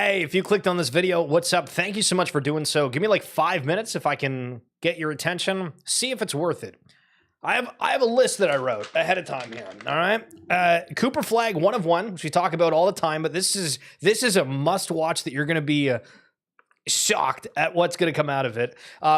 Hey, if you clicked on this video, what's up? Thank you so much for doing so. Give me like 5 minutes if I can get your attention. See if it's worth it. I have a list that I wrote ahead of time here. All right, Cooper Flagg 1 of 1, which we talk about all the time, but this is a must watch that you're going to be shocked at what's going to come out of it.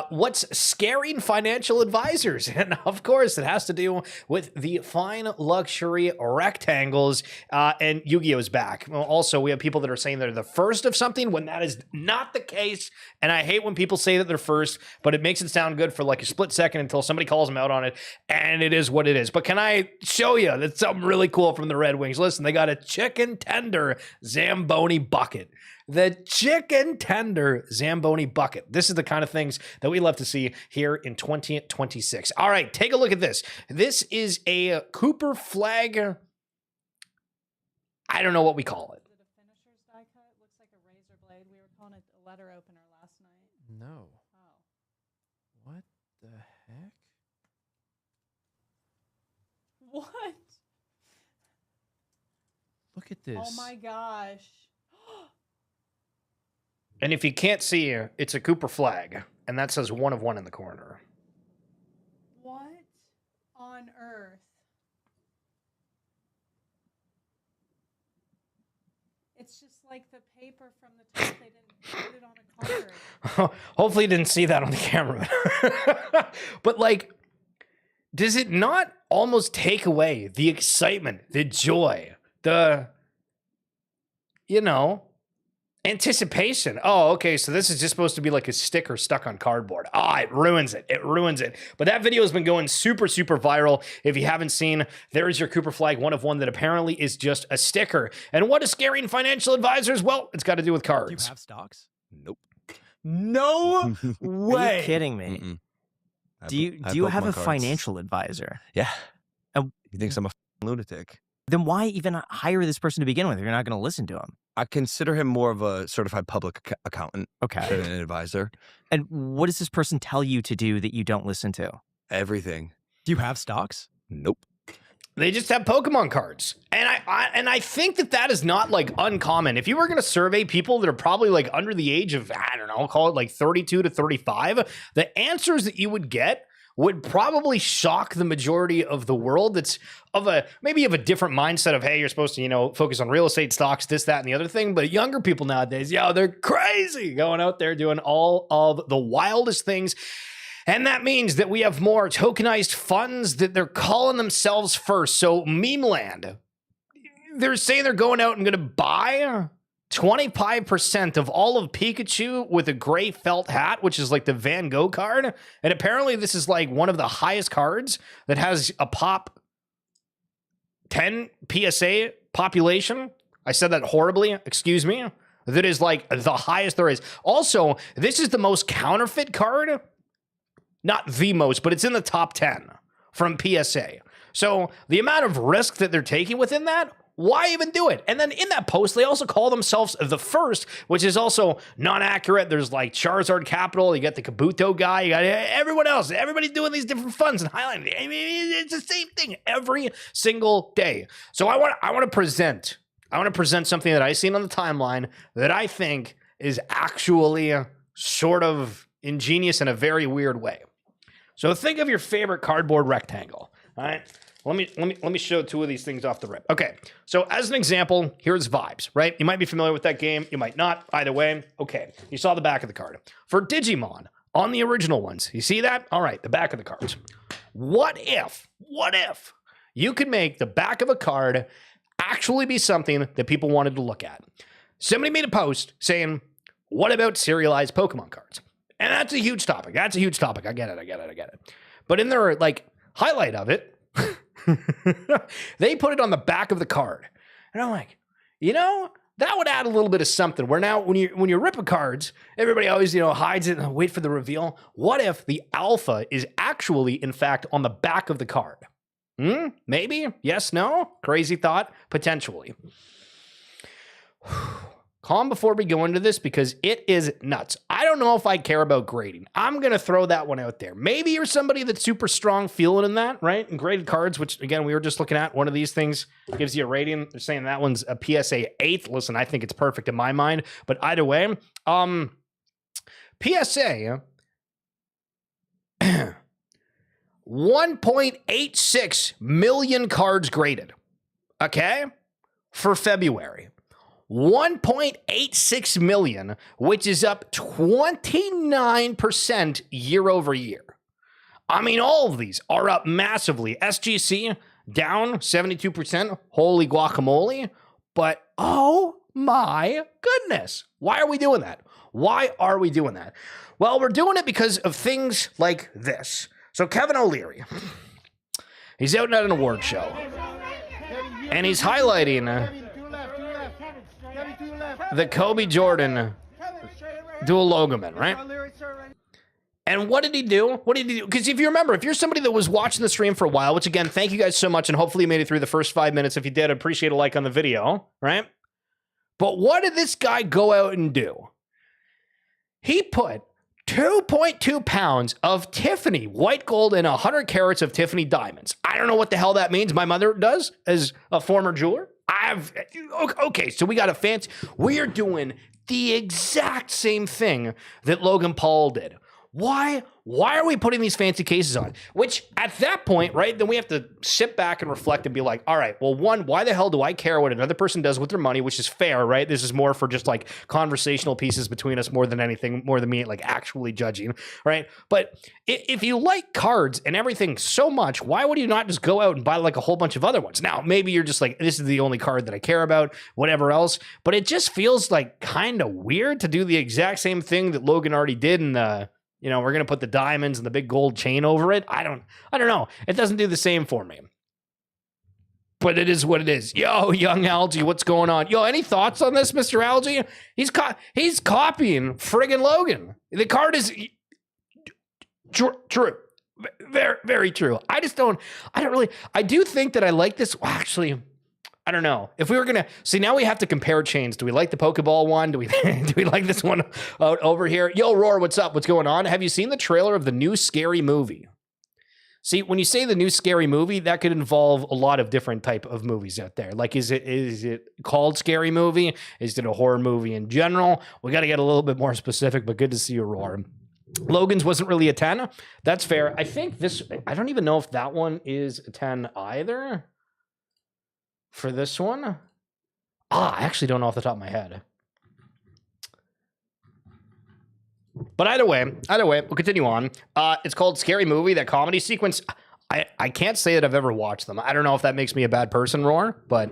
What's scaring financial advisors? And of course, it has to do with the fine luxury rectangles. And Yu-Gi-Oh is back. Well, also, we have people that are saying they're the first of something when that is not the case. And I hate when people say that they're first, but it makes it sound good for like a split second until somebody calls them out on it. And it is what it is. But can I show you that's something really cool from the Red Wings? Listen, they got a chicken tender Zamboni bucket. The chicken tender Zamboni bucket. This is the kind of things that we love to see here in 2026. All right, take a look at this. This is a Cooper Flagg. I don't know what we call it. Is it a finisher's die cut? Looks like a razor blade. We were calling it a letter opener last night. No. Oh. What the heck? What? Look at this. Oh my gosh. And if you can't see, it's a Cooper Flagg, and that says 1 of 1 in the corner. What on earth? It's just like the paper from the top. They didn't put it on a card. Hopefully you didn't see that on the camera. But like, does it not almost take away the excitement, the joy, the, you know, anticipation? Oh, okay, so this is just supposed to be like a sticker stuck on cardboard. Ah, it ruins it. It ruins it. But that video has been going super viral. If you haven't seen, there is your Cooper Flagg 1 of 1 that apparently is just a sticker. And what is scaring financial advisors? Well, it's got to do with cards. Do you have stocks? Nope. No way. Are you kidding me? Mm-mm. Do you have a financial advisor? Yeah. And He thinks I'm a lunatic. then why even hire this person to begin with if you're not going to listen to him? I consider him more of a certified public accountant than Okay. an advisor. And what does this person tell you to do that you don't listen to? Everything. Do you have stocks? Nope. They just have Pokemon cards. And I think that is not like uncommon. If you were going to survey people that are probably like under the age of, I don't know, call it like 32 to 35, the answers that you would get would probably shock the majority of the world. That's of a maybe of a different mindset of, hey, you're supposed to, you know, focus on real estate, stocks, this, that, and the other thing. But younger people nowadays, yo, they're crazy going out there doing all of the wildest things. And that means that we have more tokenized funds that they're calling themselves first. So Memeland, they're saying they're going out and going to buy 25% of all of Pikachu with a gray felt hat, which is like the Van Gogh card. And apparently this is like one of the highest cards that has a pop 10 PSA population. I said that horribly, excuse me. That is like the highest there is. Also, this is the most counterfeit card. Not the most, but it's in the top 10 from PSA. So the amount of risk that they're taking within that, why even do it? And then in that post, they also call themselves the first, which is also not accurate. There's like Charizard Capital, you got the Kabuto guy, you got everyone else. Everybody's doing these different funds and highlighting it. I mean, it's the same thing every single day. So I want to present something that I seen on the timeline that I think is actually sort of ingenious in a very weird way. So think of your favorite cardboard rectangle. All right. Let me show 2 of these things off the rip. Okay. So as an example, here's Vibes, right? You might be familiar with that game. You might not. Either way. Okay. You saw the back of the card. For Digimon, on the original ones, you see that? All right. The back of the cards. What if you could make the back of a card actually be something that people wanted to look at? Somebody made a post saying, what about serialized Pokemon cards? And that's a huge topic. I get it. But in their like highlight of it, they put it on the back of the card. And I'm like, you know, that would add a little bit of something where now when you're ripping cards, everybody always, you know, hides it and wait for the reveal. What if the alpha is actually, in fact, on the back of the card? Maybe? Yes, no? Crazy thought? Potentially. calm before we go into this because it is nuts. I don't know if I care about grading. I'm going to throw that one out there. Maybe you're somebody that's super strong feeling in that, right? And graded cards, which again, we were just looking at, one of these things gives you a rating. They're saying that one's a PSA 8th. Listen, I think it's perfect in my mind, but either way, PSA 1.86 million cards graded. Okay? For February. 1.86 million, which is up 29% year over year. I mean, all of these are up massively. SGC down 72%. Holy guacamole. But oh my goodness. Why are we doing that? Why are we doing that? Well, we're doing it because of things like this. So Kevin O'Leary, he's out at an award show, and he's highlighting the Kobe Jordan dual logoman, right? And what did he do? What did he do? Because if you remember, if you're somebody that was watching the stream for a while, which again, thank you guys so much, and hopefully you made it through the first 5 minutes. If you did, I'd appreciate a like on the video, right? But what did this guy go out and do? He put 2.2 pounds of Tiffany white gold and 100 carats of Tiffany diamonds. I don't know what the hell that means. My mother does as a former jeweler. Okay, so we got a fancy. We are doing the exact same thing that Logan Paul did. Why are we putting these fancy cases on? Which at that point, right, then we have to sit back and reflect and be like, all right, well, one, why the hell do I care what another person does with their money, which is fair, right? This is more for just like conversational pieces between us more than anything, more than me like actually judging, right? But if you like cards and everything so much, why would you not just go out and buy like a whole bunch of other ones? Now, maybe you're just like, this is the only card that I care about, whatever else, but it just feels like kind of weird to do the exact same thing that Logan already did in the, you know, we're going to put the diamonds and the big gold chain over it. I don't know. It doesn't do the same for me. But it is what it is. Yo, young Algie, what's going on? Yo, any thoughts on this, Mr. Algie? He's copying friggin' Logan. The card is true. Very, very true. I do think that I like this. Well, actually, I don't know. If we were gonna see, now we have to compare chains. Do we like the Pokeball one? Do we like this one out over here? Yo, Roar, what's up? What's going on? Have you seen the trailer of the new Scary Movie? See, when you say the new Scary Movie, that could involve a lot of different type of movies out there. Like, is it called Scary Movie? Is it a horror movie in general? We got to get a little bit more specific, but good to see you, Roar. Logan's wasn't really a 10. That's fair. I think this, I don't even know if that one is a 10 either. For this one? I actually don't know off the top of my head. But either way, we'll continue on. It's called Scary Movie, that comedy sequence. I can't say that I've ever watched them. I don't know if that makes me a bad person, Roar, but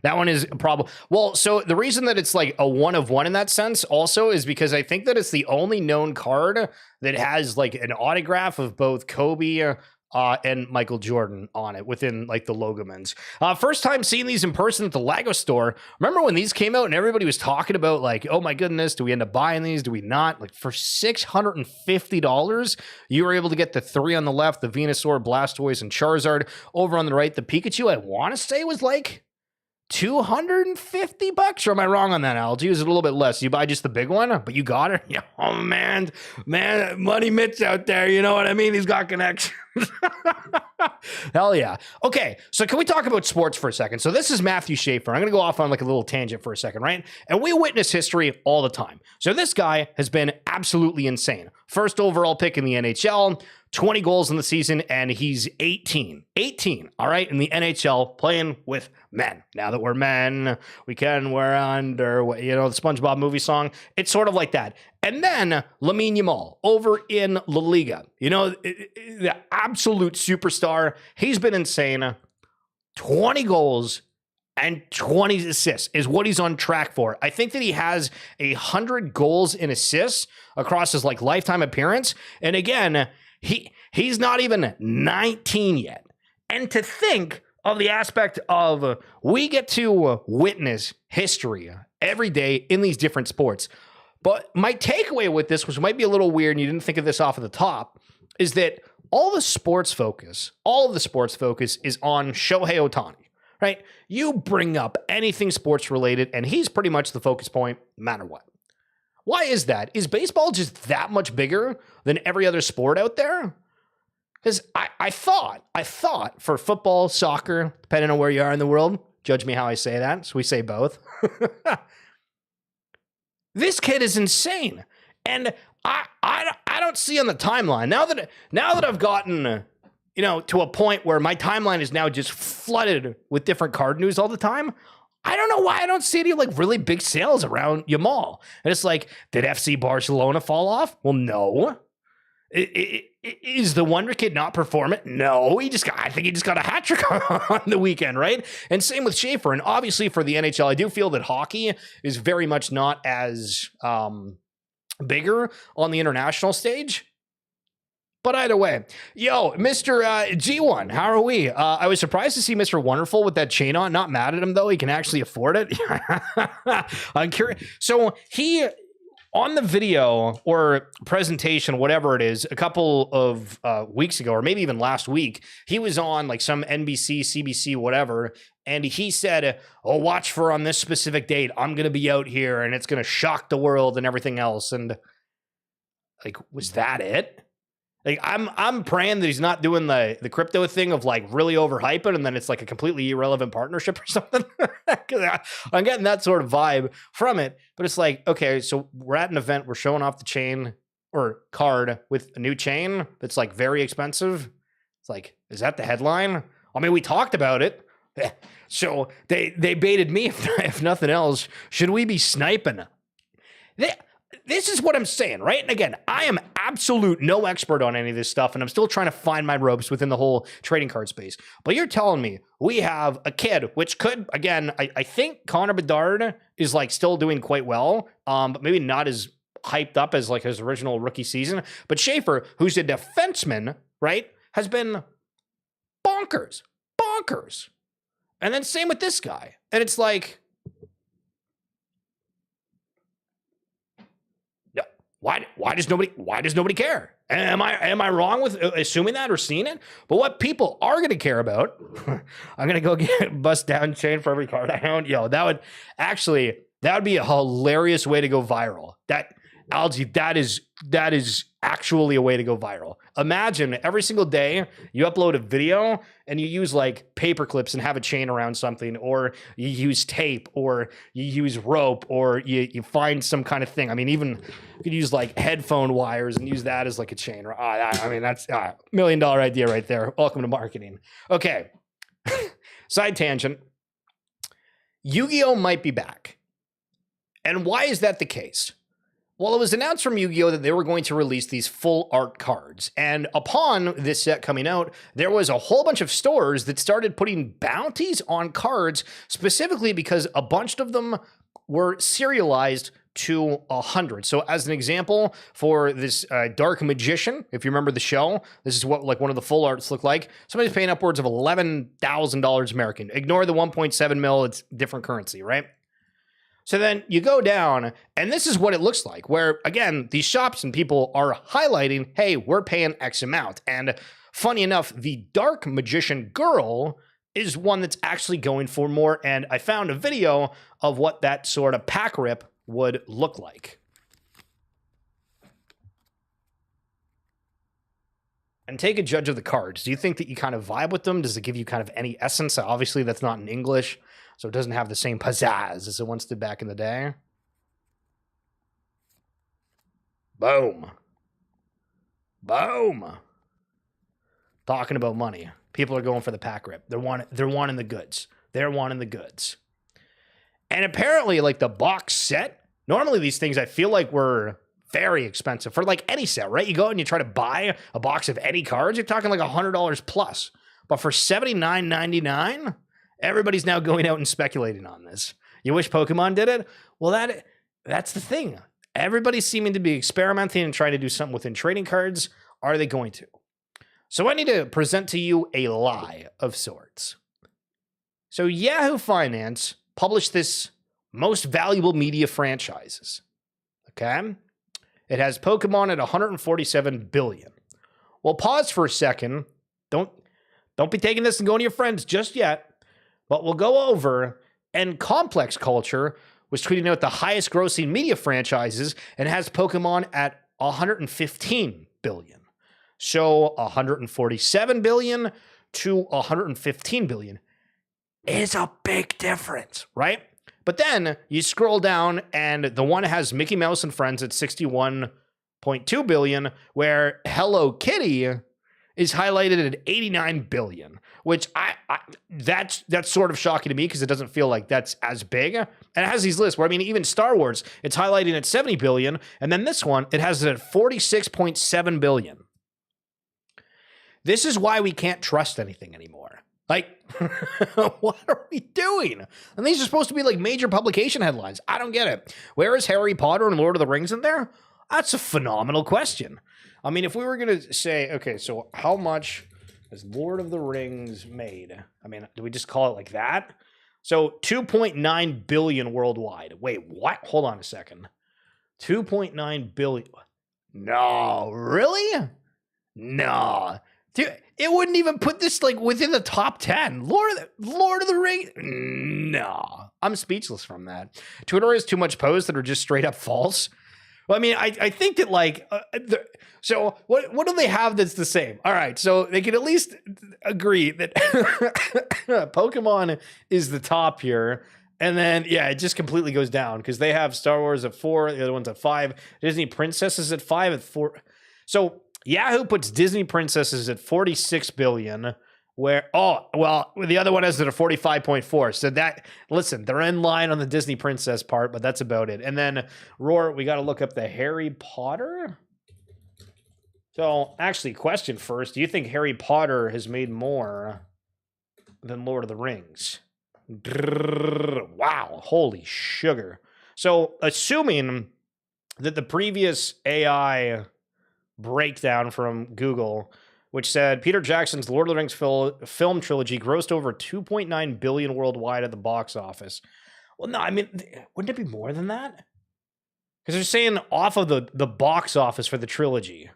that one is a problem. Well, so the reason that it's like a 1 of 1 in that sense also is because I think that it's the only known card that has like an autograph of both Kobe and Michael Jordan on it within like the Logomans. First time seeing these in person at the Lego store. Remember when these came out and everybody was talking about like, oh my goodness, do we end up buying these? Do we not? Like for $650, you were able to get the 3 on the left, the Venusaur, Blastoise, and Charizard. Over on the right, the Pikachu, I want to say was like $250, or am I wrong on that, Algie? Is it a little bit less? You buy just the big one, but you got it? Yeah. Oh man, Money Mitch out there, you know what I mean? He's got connections. Hell yeah. Okay, so can we talk about sports for a second? So this is Matthew Schaefer. I'm going to go off on like a little tangent for a second, right? And we witness history all the time. So this guy has been absolutely insane. First overall pick in the NHL, 20 goals in the season, and he's 18. 18, all right, in the NHL, playing with men. Now that we're men, we can wear under, you know, the SpongeBob movie song. It's sort of like that. And then Lamine Yamal over in La Liga. You know, the absolute superstar. He's been insane. 20 goals and 20 assists is what he's on track for. I think that he has 100 goals and assists across his like lifetime appearance. And again, he's not even 19 yet. And to think of the aspect of we get to witness history every day in these different sports. But my takeaway with this, which might be a little weird and you didn't think of this off of the top, is that all of the sports focus is on Shohei Ohtani, right? You bring up anything sports related, and he's pretty much the focus point, no matter what. Why is that? Is baseball just that much bigger than every other sport out there? Because I thought for football, soccer, depending on where you are in the world, judge me how I say that, so we say both. This kid is insane. And I don't see on the timeline, now that I've gotten, to a point where my timeline is now just flooded with different card news all the time, I don't know why I don't see any like really big sales around Yamal. And it's like, did FC Barcelona fall off? Well, no. Is the Wonder Kid not performing? No, I think he just got a hat trick on the weekend, right? And same with Schaefer. And obviously for the NHL, I do feel that hockey is very much not as bigger on the international stage. But either way, yo, Mr. G1, how are we? I was surprised to see Mr. Wonderful with that chain on. Not mad at him, though. He can actually afford it. I'm curious. So he, on the video or presentation, whatever it is, a couple of weeks ago, or maybe even last week, he was on like some NBC, CBC, whatever, and he said, oh, watch for on this specific date, I'm going to be out here, and it's going to shock the world and everything else. And like, was that it? Like, I'm praying that he's not doing the crypto thing of like really overhyping and then it's like a completely irrelevant partnership or something. I'm getting that sort of vibe from it. But it's like, okay, so we're at an event, we're showing off the chain or card with a new chain that's like very expensive. It's like, is that the headline? I mean, we talked about it. So they baited me, if nothing else. Should we be sniping? This is what I'm saying, right? And again, I am absolute no expert on any of this stuff, and I'm still trying to find my ropes within the whole trading card space. But you're telling me we have a kid, which could, again, I think Connor Bedard is like still doing quite well, but maybe not as hyped up as like his original rookie season. But Schaefer, who's a defenseman, right, has been bonkers. And then same with this guy. And it's like, why does nobody care? Am I wrong with assuming that or seeing it? But what people are going to care about, I'm going to go bust down chain for every card I own. Yo, that would be a hilarious way to go viral. That is actually a way to go viral. Imagine every single day you upload a video and you use like paper clips and have a chain around something, or you use tape, or you use rope, or you find some kind of thing. I mean, even you could use like headphone wires and use that as like a chain. I mean, that's $1 million idea right there. Welcome to marketing. Okay. Side tangent. Yu-Gi-Oh! Might be back. And why is that the case? Well, it was announced from Yu-Gi-Oh! That they were going to release these full art cards. And upon this set coming out, there was a whole bunch of stores that started putting bounties on cards, specifically because a bunch of them were serialized to 100. So as an example, for this Dark Magician, if you remember the show, this is what like one of the full arts look like. Somebody's paying upwards of $11,000 American. Ignore the 1.7 mil, it's different currency, right? So then you go down, and this is what it looks like, where, again, these shops and people are highlighting, hey, we're paying X amount. And funny enough, the Dark Magician girl is one that's actually going for more, and I found a video of what that sort of pack rip would look like. And take a judge of the cards. Do you think that you kind of vibe with them? Does it give you kind of any essence? Obviously, that's not in English, so it doesn't have the same pizzazz as it once did back in the day. Boom. Boom. Talking about money. People are going for the pack rip. They're wanting the goods. They're wanting the goods. And apparently, like the box set, normally these things I feel like were very expensive for like any set, right? You go and you try to buy a box of any cards, you're talking like $100 plus. But for $79.99, everybody's now going out and speculating on this. You wish Pokemon did it? Well, that's the thing. Everybody's seeming to be experimenting and trying to do something within trading cards. Are they going to? So I need to present to you a lie of sorts. So Yahoo Finance published this most valuable media franchises. Okay? It has Pokemon at 147 billion. Well, pause for a second. Don't be taking this and going to your friends just yet. but we'll go over. And Complex Culture was tweeting out the highest grossing media franchises and has Pokemon at 115 billion. So 147 billion to 115 billion is a big difference, right? But then you scroll down and the one has Mickey Mouse and Friends at 61.2 billion, where Hello Kitty is highlighted at 89 billion, which that's sort of shocking to me because it doesn't feel like that's as big. And it has these lists where, I mean, even Star Wars, it's highlighting at 70 billion. And then this one, it has it at 46.7 billion. This is why we can't trust anything anymore. Like, what are we doing? And these are supposed to be like major publication headlines. I don't get it. Where is Harry Potter and Lord of the Rings in there? That's a phenomenal question. I mean, if we were going to say, okay, so how much has Lord of the Rings made? I mean, do we just call it like that? So 2.9 billion worldwide. Wait, what? Hold on a second. 2.9 billion. No, really? No. Dude, it wouldn't even put this like within the top 10. Lord of the Rings? No. I'm speechless from that. Twitter has too much posts that are just straight up false. Well, I mean, I think that like, so what do they have that's the same? All right, so they can at least agree that Pokemon is the top here. And then, yeah, it just completely goes down because they have Star Wars at 4, the other one's at 5. Disney Princesses at 5, at 4. So Yahoo puts Disney Princesses at 46 billion, where, the other one has it at 45.4. So that, listen, they're in line on the Disney Princess part, but that's about it. And then Roar, we got to look up the Harry Potter. So actually, question first, do you think Harry Potter has made more than Lord of the Rings? Wow, holy sugar. So assuming that the previous AI breakdown from Google, which said Peter Jackson's Lord of the Rings film trilogy grossed over 2.9 billion worldwide at the box office. Well, no, I mean, wouldn't it be more than that? Because they're saying off of the box office for the trilogy.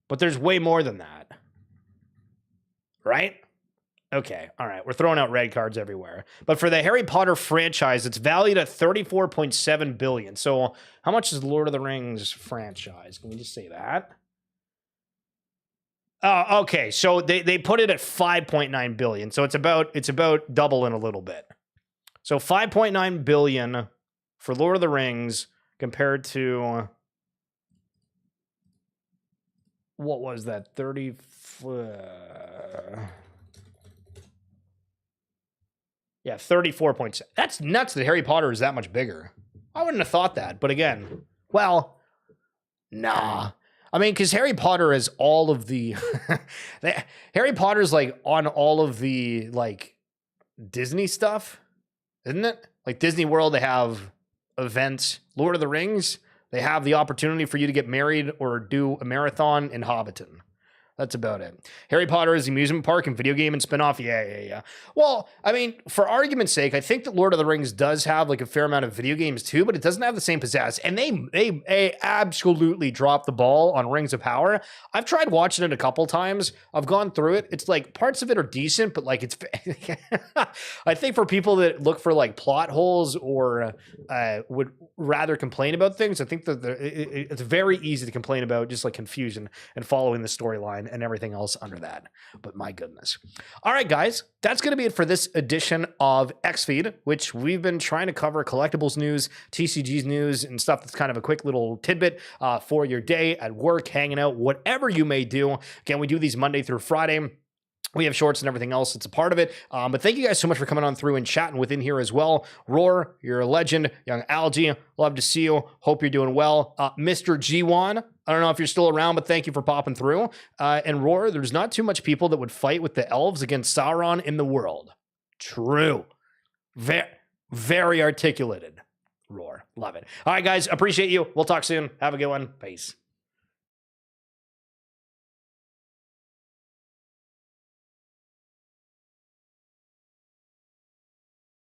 But there's way more than that. Right? Okay, all right. We're throwing out red cards everywhere. But for the Harry Potter franchise, it's valued at 34.7 billion. So how much is the Lord of the Rings franchise? Can we just say that? Okay, so they put it at 5.9 billion. So it's about double in a little bit. So 5.9 billion for Lord of the Rings compared to, what was that? 30 Yeah, 34.7. That's nuts that Harry Potter is that much bigger. I wouldn't have thought that. But again, well, nah. I mean, because Harry Potter is all of the... Harry Potter's like on all of the like Disney stuff, isn't it? Like Disney World, they have events. Lord of the Rings, they have the opportunity for you to get married or do a marathon in Hobbiton. That's about it. Harry Potter is the amusement park and video game and spinoff. Yeah. Well, I mean, for argument's sake, I think that Lord of the Rings does have like a fair amount of video games too, but it doesn't have the same pizzazz. And they absolutely dropped the ball on Rings of Power. I've tried watching it a couple times. I've gone through it. It's like parts of it are decent, but like it's, I think for people that look for like plot holes or would rather complain about things, I think that it's very easy to complain about just like confusion and following the storyline and everything else under that. But my goodness. All right, guys, that's going to be it for this edition of XFeed, which we've been trying to cover collectibles news, TCG's news, and stuff that's kind of a quick little tidbit for your day at work, hanging out, whatever you may do. Again, we do these Monday through Friday. We have shorts and everything else that's a part of it. But thank you guys so much for coming on through and chatting within here as well. Roar, you're a legend. Young Algae, love to see you. Hope you're doing well. Mr. G1, I don't know if you're still around, but thank you for popping through. And Roar, there's not too much people that would fight with the elves against Sauron in the world. True. Very articulated. Roar. Love it. All right, guys, appreciate you. We'll talk soon. Have a good one. Peace.